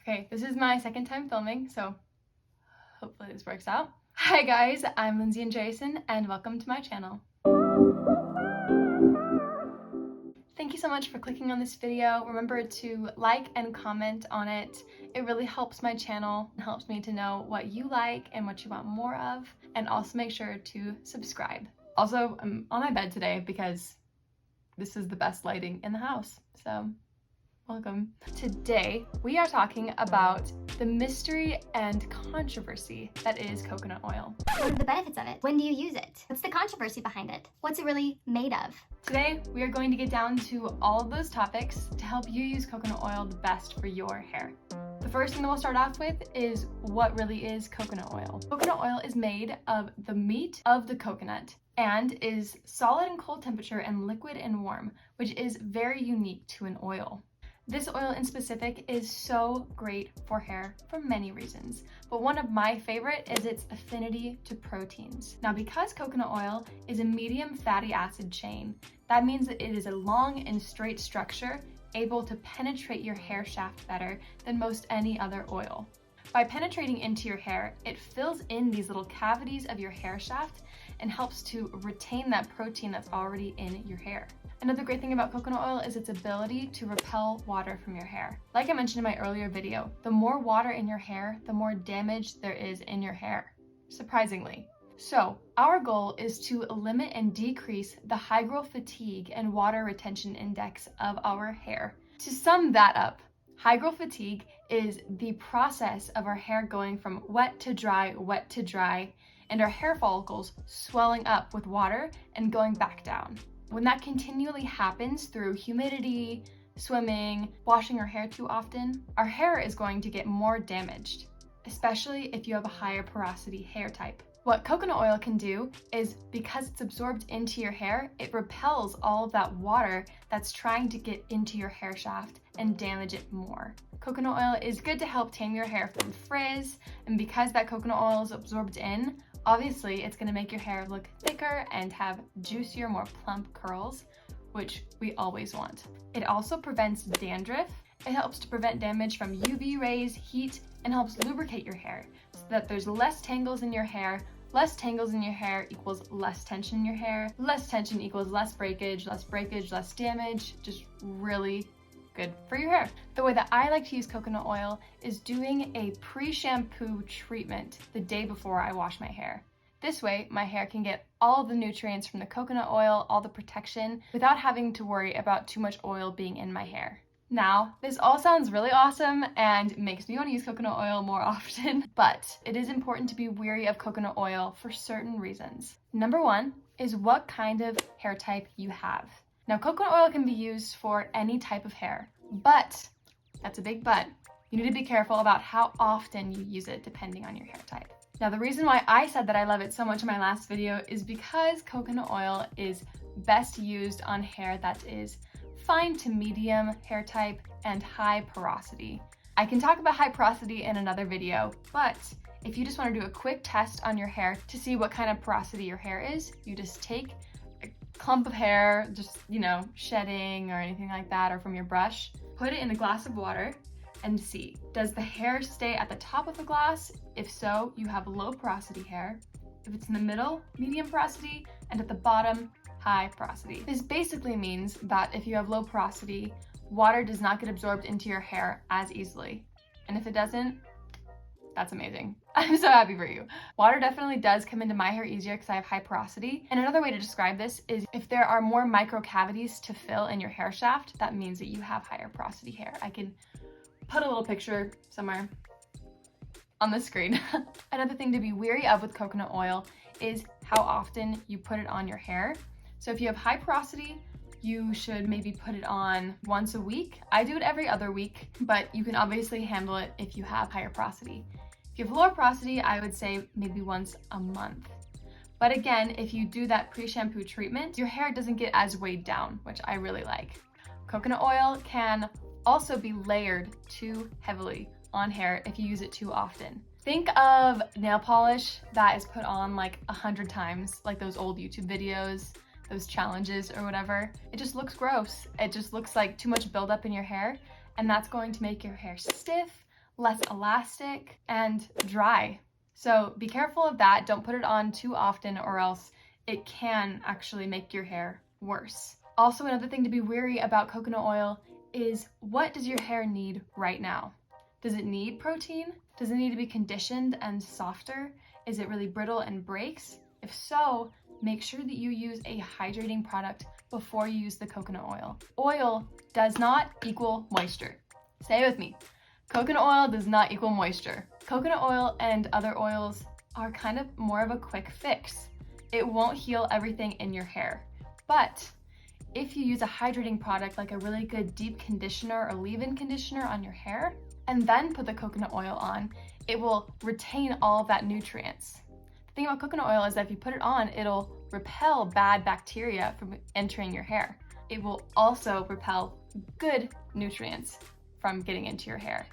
Okay, this is my second time filming, so hopefully this works out. Hi guys, I'm Lindsay and Jason, and welcome to my channel. Thank you so much for clicking on this video. Remember to like and comment on it. It really helps my channel and helps me to know what you like and what you want more of, and also make sure to subscribe. Also, I'm on my bed today because this is the best lighting in the house, so welcome. Today, we are talking about the mystery and controversy that is coconut oil. What are the benefits of it? When do you use it? What's the controversy behind it? What's it really made of? Today, we are going to get down to all of those topics to help you use coconut oil the best for your hair. The first thing that we'll start off with is what really is coconut oil. Coconut oil is made of the meat of the coconut and is solid in cold temperature and liquid and warm, which is very unique to an oil. This oil in specific is so great for hair for many reasons, but one of my favorite is its affinity to proteins. Now, because coconut oil is a medium fatty acid chain, that means that it is a long and straight structure able to penetrate your hair shaft better than most any other oil. By penetrating into your hair, it fills in these little cavities of your hair shaft and helps to retain that protein that's already in your hair. Another great thing about coconut oil is its ability to repel water from your hair. Like I mentioned in my earlier video, the more water in your hair, the more damage there is in your hair, surprisingly. So our goal is to limit and decrease the hygral fatigue and water retention index of our hair. To sum that up, hygral fatigue is the process of our hair going from wet to dry, and our hair follicles swelling up with water and going back down. When that continually happens through humidity, swimming, washing our hair too often, our hair is going to get more damaged, especially if you have a higher porosity hair type. What coconut oil can do is, because it's absorbed into your hair, it repels all of that water that's trying to get into your hair shaft and damage it more. Coconut oil is good to help tame your hair from frizz, and because that coconut oil is absorbed in, obviously it's going to make your hair look thicker and have juicier, more plump curls, which we always want. It also prevents dandruff. It helps to prevent damage from UV rays, heat, and helps lubricate your hair so that there's less tangles in your hair. Less tangles in your hair equals less tension in your hair. Less tension equals less breakage, less damage. Just really good for your hair. The way that I like to use coconut oil is doing a pre-shampoo treatment the day before I wash my hair. This way, my hair can get all the nutrients from the coconut oil, all the protection, without having to worry about too much oil being in my hair. Now, this all sounds really awesome and makes me want to use coconut oil more often, but it is important to be wary of coconut oil for certain reasons. Number one is what kind of hair type you have. Now, coconut oil can be used for any type of hair, but, that's a big but, you need to be careful about how often you use it depending on your hair type. Now, the reason why I said that I love it so much in my last video is because coconut oil is best used on hair that is fine to medium hair type and high porosity. I can talk about high porosity in another video, but if you just want to do a quick test on your hair to see what kind of porosity your hair is, you just take a clump of hair, just, shedding or anything like that, or from your brush, put it in a glass of water and see, does the hair stay at the top of the glass? If so, you have low porosity hair. If it's in the middle, medium porosity, and at the bottom, high porosity. This basically means that if you have low porosity, water does not get absorbed into your hair as easily. And if it doesn't, that's amazing. I'm so happy for you. Water definitely does come into my hair easier because I have high porosity. And another way to describe this is if there are more micro cavities to fill in your hair shaft, that means that you have higher porosity hair. I can put a little picture somewhere on the screen. Another thing to be wary of with coconut oil is how often you put it on your hair. So if you have high porosity, you should maybe put it on once a week. I do it every other week, but you can obviously handle it if you have higher porosity. If you have lower porosity, I would say maybe once a month. But again, if you do that pre-shampoo treatment, your hair doesn't get as weighed down, which I really like. Coconut oil can also be layered too heavily on hair if you use it too often. Think of nail polish that is put on like 100 times, like those old YouTube videos, those challenges or whatever. It just looks gross. It just looks like too much buildup in your hair, and that's going to make your hair stiff, less elastic, and dry. So be careful of that. Don't put it on too often or else it can actually make your hair worse. Also, another thing to be wary about coconut oil is, what does your hair need right now? Does it need protein? Does it need to be conditioned and softer? Is it really brittle and breaks? If so, make sure that you use a hydrating product before you use the coconut oil. Oil does not equal moisture. Say it with me. Coconut oil does not equal moisture. Coconut oil and other oils are kind of more of a quick fix. It won't heal everything in your hair. But if you use a hydrating product like a really good deep conditioner or leave-in conditioner on your hair, and then put the coconut oil on, it will retain all of that nutrients. The thing about coconut oil is that if you put it on, it'll repel bad bacteria from entering your hair. It will also repel good nutrients from getting into your hair.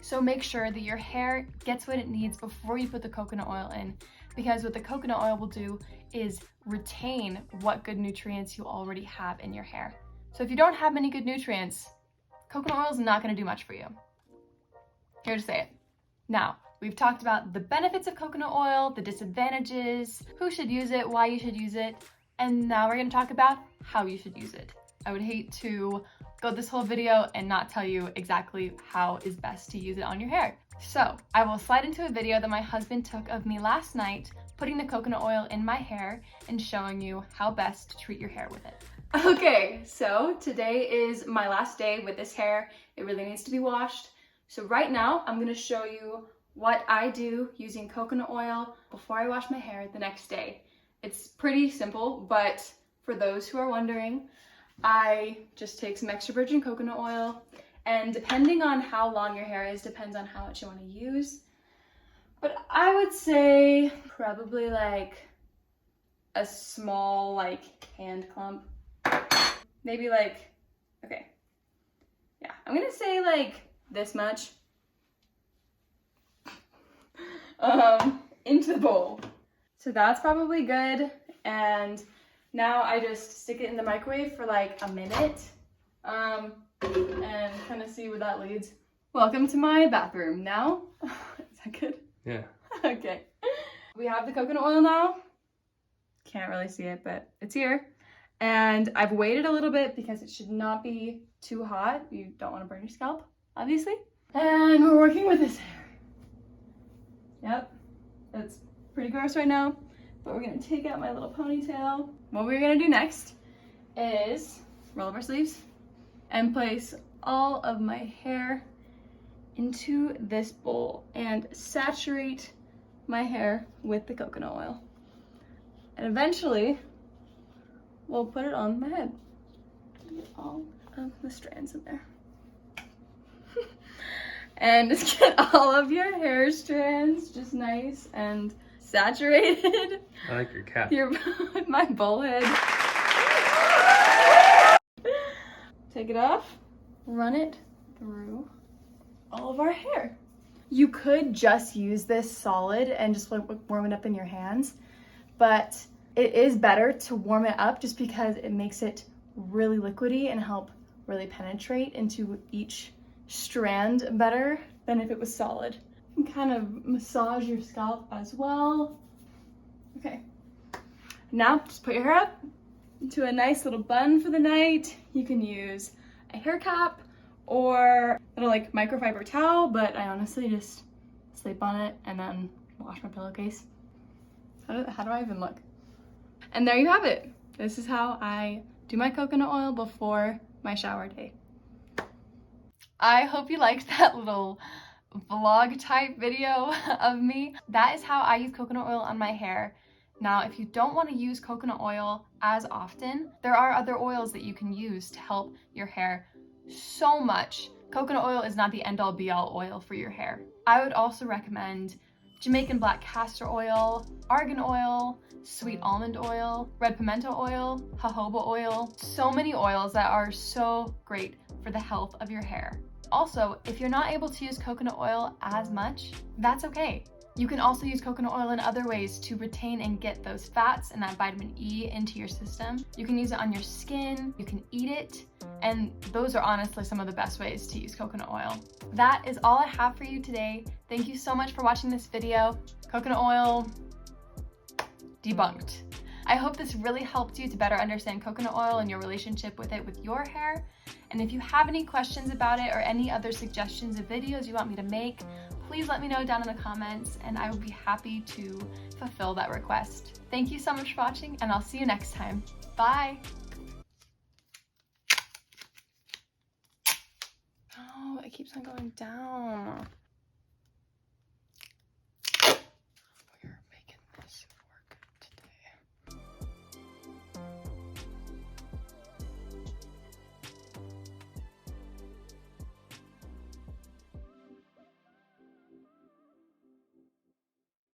So make sure that your hair gets what it needs before you put the coconut oil in, because what the coconut oil will do is retain what good nutrients you already have in your hair. So if you don't have many good nutrients, coconut oil is not going to do much for you. Here to say it. Now, we've talked about the benefits of coconut oil, the disadvantages, who should use it, why you should use it, and now we're going to talk about how you should use it. I would hate to go this whole video and not tell you exactly how is best to use it on your hair. So I will slide into a video that my husband took of me last night putting the coconut oil in my hair and showing you how best to treat your hair with it. Okay, so today is my last day with this hair. It really needs to be washed. So right now I'm going to show you what I do using coconut oil before I wash my hair the next day. It's pretty simple, but for those who are wondering, I just take some extra virgin coconut oil, and depending on how long your hair is, depends on how much you want to use. But I would say probably like a small hand clump. Maybe okay. Yeah, I'm gonna say this much into the bowl. So that's probably good. And now I just stick it in the microwave for a minute and kind of see where that leads. Welcome to my bathroom now. Is that good? Yeah. Okay. We have the coconut oil now. Can't really see it, but it's here. And I've waited a little bit because it should not be too hot. You don't want to burn your scalp, obviously. And we're working with this hair. Yep. It's pretty gross right now, but we're gonna take out my little ponytail. What we're gonna do next is roll up our sleeves and place all of my hair into this bowl and saturate my hair with the coconut oil. And eventually, we'll put it on my head. Get all of the strands in there. And just get all of your hair strands just nice and saturated. I like your cap. My bowl head. Take it off, run it through all of our hair. You could just use this solid and just warm it up in your hands, but it is better to warm it up just because it makes it really liquidy and help really penetrate into each strand better than if it was solid. You can kind of massage your scalp as well. Okay, now just put your hair up into a nice little bun for the night. You can use a hair cap or a little microfiber towel, but I honestly just sleep on it and then wash my pillowcase. How do I even look? And there you have it. This is how I do my coconut oil before my shower day. I hope you liked that little vlog type video of me. That is how I use coconut oil on my hair. Now, if you don't want to use coconut oil as often, there are other oils that you can use to help your hair so much. Coconut oil is not the end-all be-all oil for your hair. I would also recommend Jamaican black castor oil, argan oil, sweet almond oil, red pimento oil, jojoba oil. So many oils that are so great for the health of your hair. Also, if you're not able to use coconut oil as much, that's okay. You can also use coconut oil in other ways to retain and get those fats and that vitamin E into your system. You can use it on your skin, you can eat it, and those are honestly some of the best ways to use coconut oil. That is all I have for you today. Thank you so much for watching this video. Coconut oil debunked. I hope this really helped you to better understand coconut oil and your relationship with it with your hair. And if you have any questions about it or any other suggestions of videos you want me to make, please let me know down in the comments and I would be happy to fulfill that request. Thank you so much for watching and I'll see you next time. Bye! Oh, it keeps on going down.